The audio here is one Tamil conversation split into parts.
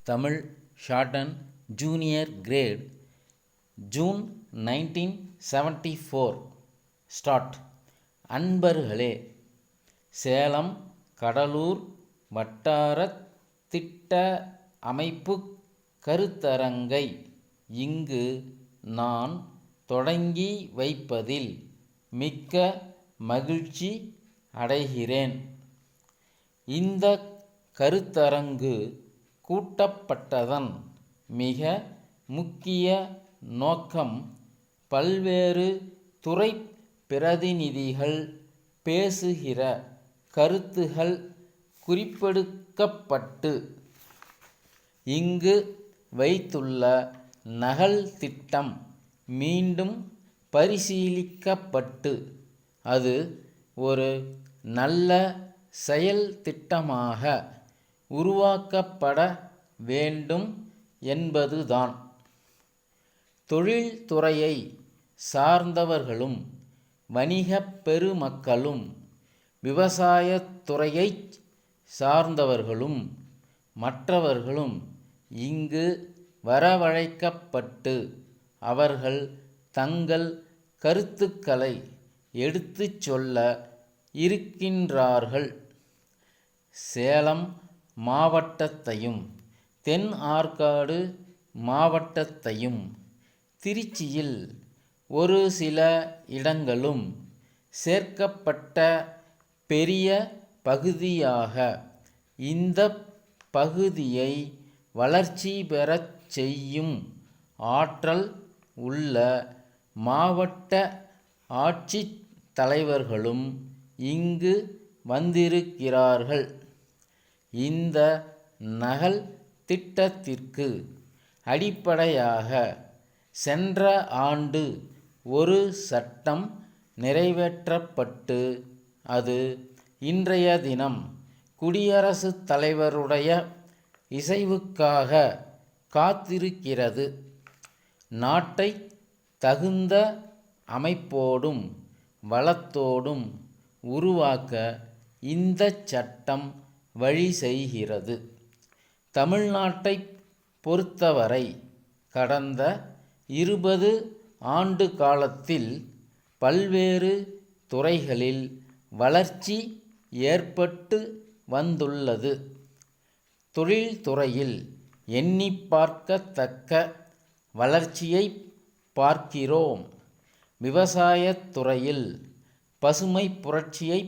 Tamil shorten junior great June 1974 start. அன்பர்களே, சேலம் கடலூர் வட்டாரத் திட்ட அமைப்பு கருத்தரங்கை இங்கு நான் தொடங்கி வைப்பதில் மிக்க மகிழ்ச்சி அடைகிறேன். இந்த கருத்தரங்கு கூட்டப்பட்டதன் மிக முக்கிய நோக்கம் பல்வேறு துறை பிரதிநிதிகள் பேசுகிற கருத்துகள் குறிப்பெடுக்கப்பட்டு இங்கு வைத்துள்ள நகல் திட்டம் மீண்டும் பரிசீலிக்கப்பட்டு அது ஒரு நல்ல செயல் திட்டமாக உருவாக்கப்பட வேண்டும் என்பதுதான். தொழில்துறையை சார்ந்தவர்களும் வணிகப் பெருமக்களும் விவசாயத்துறையை சார்ந்தவர்களும் மற்றவர்களும் இங்கு வரவழைக்கப்பட்டு அவர்கள் தங்கள் கருத்துக்களை எடுத்துச் சொல்ல இருக்கின்றார்கள். சேலம் மாவட்டத்தையும் தென் ஆற்காடு மாவட்டத்தையும் திருச்சியில் ஒரு சில இடங்களும் சேர்க்கப்பட்ட பெரிய பகுதியாக இந்த பகுதியை வளர்ச்சி பெறச் செய்யும் ஆற்றல் உள்ள மாவட்ட ஆட்சித் தலைவர்களும் இங்கு வந்திருக்கிறார்கள். இந்த நகல் திட்டத்திற்கு அடிப்படையாக சென்ற ஆண்டு ஒரு சட்டம் நிறைவேற்றப்பட்டு அது இன்றைய தினம் குடியரசுத் தலைவருடைய இசைவுக்காக காத்திருக்கிறது. நாட்டை தகுந்த அமைப்போடும் வளத்தோடும் உருவாக்க இந்த சட்டம் வழி செய்கிறது. தமிழ்நாட்டை பொறுத்தவரை கடந்த 20 ஆண்டு காலத்தில் பல்வேறு துறைகளில் வளர்ச்சி ஏற்பட்டு வந்துள்ளது. தொழில்துறையில் எண்ணி பார்க்கத்தக்க வளர்ச்சியை பார்க்கிறோம். விவசாயத்துறையில் பசுமை புரட்சியை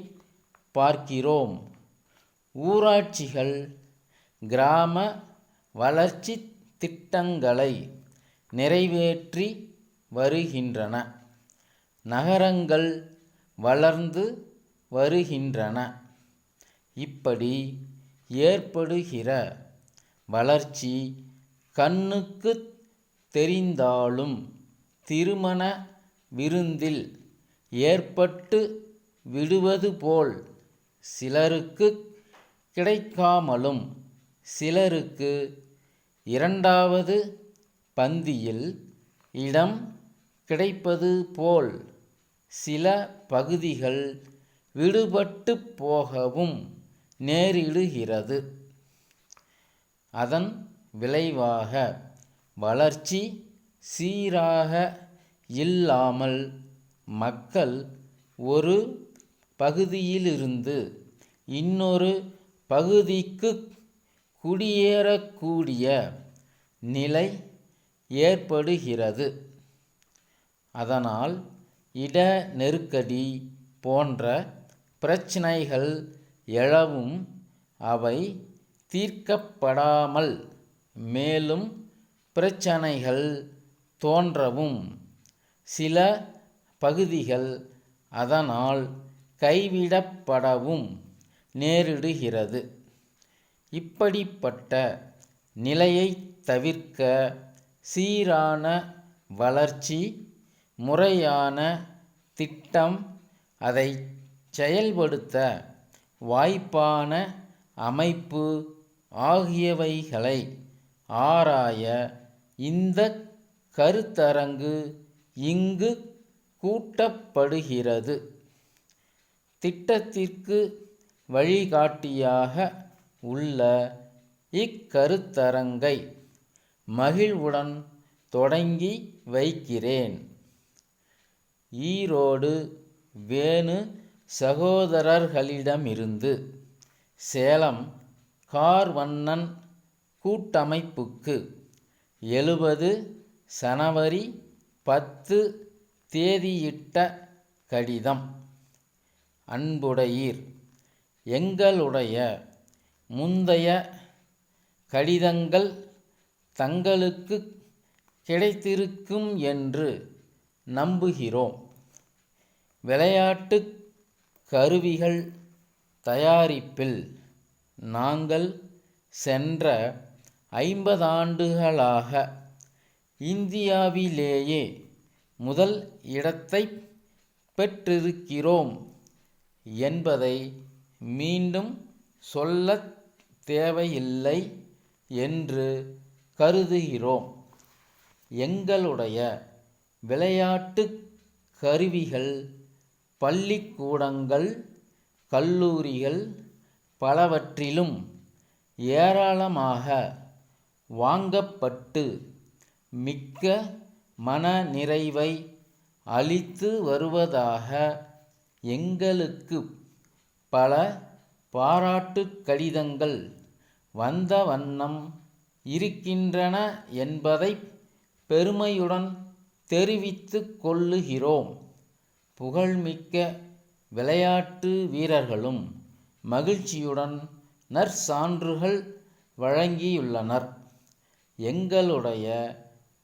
பார்க்கிறோம். ஊராட்சிகள் கிராம வளர்ச்சி திட்டங்களை நிறைவேற்றி வருகின்றன. நகரங்கள் வளர்ந்து வருகின்றன. இப்படி ஏற்படுகிற வளர்ச்சி கண்ணுக்கு தெரிந்தாலும் திருமண விருந்தில் ஏற்பட்டு விடுவது போல் சிலருக்கு கிடைக்காமலும் சிலருக்கு இரண்டாவது பந்தியில் இடம் கிடைப்பது போல் சில பகுதிகள் விடுபட்டு போகவும் நேரிடுகிறது. அதன் விளைவாக வளர்ச்சி சீராக இல்லாமல் மக்கள் ஒரு பகுதியிலிருந்து இன்னொரு பகுதிக்கு குடியேறக்கூடிய நிலை ஏற்படுகிறது. அதனால் இட நெருக்கடி போன்ற பிரச்சனைகள் எழவும் அவை தீர்க்கப்படாமல் மேலும் பிரச்சனைகள் தோன்றவும் சில பகுதிகள் அதனால் கைவிடப்படவும் நேரிடுகிறது. இப்படிப்பட்ட நிலையை தவிர்க்க சீரான வளர்ச்சி, முறையான திட்டம், அதை செயல்படுத்த வாய்ப்பான அமைப்பு ஆகியவைகளை ஆராய இந்த கருத்தரங்கு இங்கு கூட்டப்படுகிறது. திட்டத்திற்கு வழிகாட்டியாக உள்ள இக்கருத்தரங்கை மகிழ்வுடன் தொடங்கி வைக்கிறேன். ஈரோடு வேணு சகோதரர்களிடமிருந்து சேலம் கார்வண்ணன் கூட்டமைப்புக்கு 70 ஜனவரி 10 தேதியிட்ட கடிதம். அன்புடையீர், எங்களுடைய முந்தைய கடிதங்கள் தங்களுக்கு கிடைத்திருக்கும் என்று நம்புகிறோம். விளையாட்டு கருவிகள் தயாரிப்பில் நாங்கள் சென்ற 50 ஆண்டுகளாக இந்தியாவிலேயே முதல் இடத்தை பெற்றிருக்கிறோம் என்பதை மீண்டும் சொல்லத் தேவையில்லை என்று கருதுகிறோம். எங்களுடைய விளையாட்டு கருவிகள் பள்ளிக்கூடங்கள், கல்லூரிகள் பலவற்றிலும் ஏராளமாக வாங்கப்பட்டு மிக்க மனநிறைவை அளித்து வருவதாக எங்களுக்கு பல பாராட்டுக் கடிதங்கள் வந்த வண்ணம் இருக்கின்றன என்பதை பெருமையுடன் தெரிவித்துக் கொள்ளுகிறோம். புகழ்மிக்க விளையாட்டு வீரர்களும் மகிழ்ச்சியுடன் நற்சான்றுகள் வழங்கியுள்ளனர். எங்களுடைய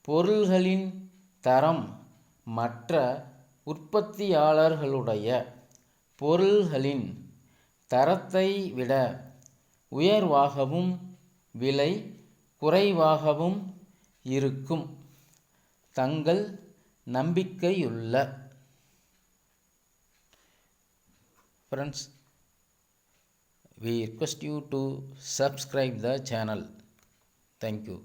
பொருள்களின் தரம் மற்ற உற்பத்தியாளர்களுடைய பொருள்களின் தரத்தை விட உயர்வாகவும் விலை குறைவாகவும் இருக்கும். தங்கள் நம்பிக்கையுள்ள Friends, we request you to subscribe the channel. Thank you.